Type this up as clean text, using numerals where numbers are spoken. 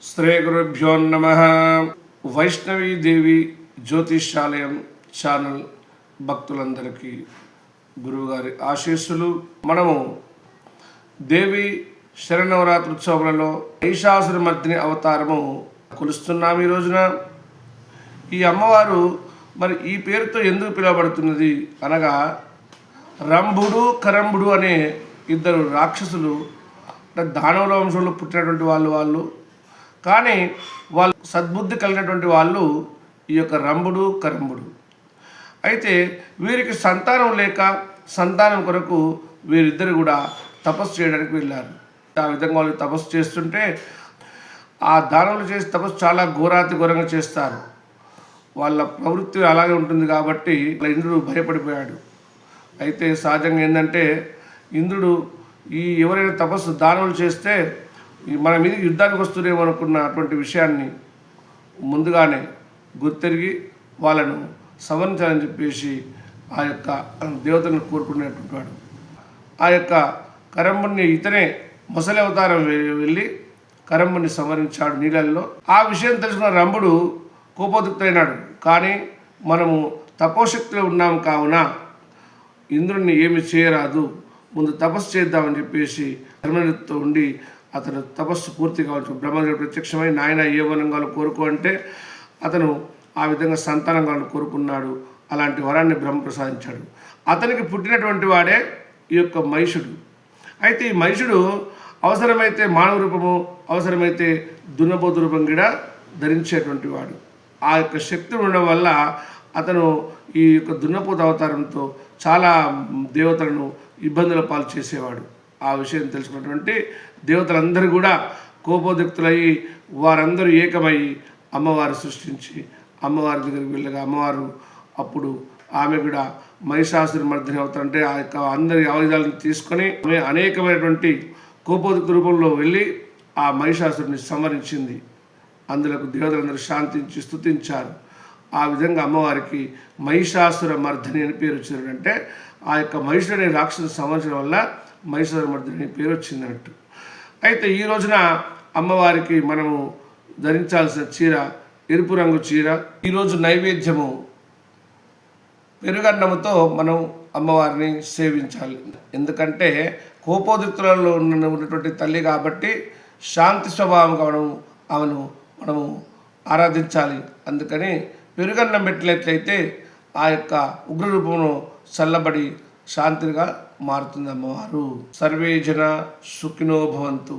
శ్రీ గురుభ్యో నమ. వైష్ణవీ దేవి జ్యోతిష్యాలయం ఛానల్ భక్తులందరికీ గురువుగారి ఆశీస్సులు. మనము దేవి శరన్నవరాత్రి ఉత్సవాలలో మహిషాసురమర్దిని అవతారము కొలుస్తున్నాము. ఈ రోజున ఈ అమ్మవారు మరి ఈ పేరుతో ఎందుకు పిలువబడుతున్నది అనగా, రంభుడు కరంభుడు అనే ఇద్దరు రాక్షసులు, దానవుల వంశంలో పుట్టినటువంటి వాళ్ళు కానీ వాళ్ళు సద్బుద్ధి కలిగినటువంటి వాళ్ళు ఈ యొక్క రంభుడు కరంభుడు. అయితే వీరికి సంతానం లేక సంతానం కొరకు వీరిద్దరు కూడా తపస్సు చేయడానికి వెళ్ళారు. ఆ విధంగా వాళ్ళు తపస్సు చేస్తుంటే ఆ దానవులు చేసే తపస్సు చాలా ఘోరాతి ఘోరంగా చేస్తారు. వాళ్ళ ప్రవృత్తి అలాగే ఉంటుంది కాబట్టి ఇంద్రుడు భయపడిపోయాడు. అయితే సహజంగా ఏంటంటే, ఇంద్రుడు ఈ ఎవరైనా తపస్సు దానవులు చేస్తే మన మీద యుద్ధానికి వస్తున్నేమో అనుకున్న అటువంటి విషయాన్ని ముందుగానే గుర్తెరిగి వాళ్ళను సంహరించాలని చెప్పేసి ఆ యొక్క దేవతలను కోరుకునేటువంటి వాడు. ఆ యొక్క కరంబుని ఇతనే మొసలి అవతారం వెళ్ళి కరంబుని సంహరించాడు నీళ్ళల్లో. ఆ విషయం తెలుసుకున్న రంభుడు కోపోద్రిక్తుడైనాడు. కానీ మనము తపోశక్తిలో ఉన్నాం కావున ఇంద్రుడిని ఏమి చేయరాదు, ముందు తపస్సు చేద్దామని చెప్పేసి ధర్మనితో ఉండి అతను తపస్సు పూర్తి కావచ్చు. బ్రహ్మదేవుడు ప్రత్యక్షమై, నాయన ఏ వరంగాలు కోరుకో అంటే అతను ఆ విధంగా సంతానంగాలను కోరుకున్నాడు. అలాంటి వరాన్ని బ్రహ్మ ప్రసాదించాడు. అతనికి పుట్టినటువంటి వాడే ఈ యొక్క మహిషుడు. అయితే ఈ మహిషుడు అవసరమైతే మానవ రూపము, అవసరమైతే దున్నపోతు రూపం కూడా ధరించేటువంటి వాడు. ఆ యొక్క శక్తి ఉండడం వల్ల అతను ఈ యొక్క దున్నపోతు అవతారంతో చాలా దేవతలను ఇబ్బందుల పాలు చేసేవాడు. ఆ విషయం తెలుసుకున్నటువంటి దేవతలందరూ కూడా కోపోద్రిక్తులయ్యి వారందరూ ఏకమయ్యి అమ్మవారు సృష్టించి అమ్మవారి దగ్గరికి వెళ్ళగా, అమ్మవారు అప్పుడు ఆమె కూడా మహిషాసురమర్దిని అవుతారంటే ఆ యొక్క అందరి ఆయుధాలను తీసుకొని అనేకమైనటువంటి కోపోద్రిక్త రూపంలో వెళ్ళి ఆ మహిషాసురుని సంహరించింది. అందులో దేవతలందరూ శాంతించి స్తుతించారు. ఆ విధంగా అమ్మవారికి మహిషాసురమర్దిని అని పేరు వచ్చింది. అంటే ఆ యొక్క మహిషుడనే రాక్షసు సంహరించడం వల్ల మహిషాసురమర్దిని అని పేరు వచ్చిందన్నట్టు. అయితే ఈ రోజున అమ్మవారికి మనము ధరించాల్సిన చీర ఎరుపు రంగు చీర. ఈరోజు నైవేద్యము పెరుగన్నముతో మనం అమ్మవారిని సేవించాలి. ఎందుకంటే కోపోద్రిక్తులలో ఉన్నటువంటి తల్లి కాబట్టి శాంతి స్వభావంగా మనము ఆరాధించాలి. అందుకని పెరుగన్నం పెట్టినట్లయితే ఆ యొక్క ఉగ్రరూపమును చల్లబడి శాంతిగా మారుతుంది అమ్మవారు. సర్వే జన సుఖినో భవంతు.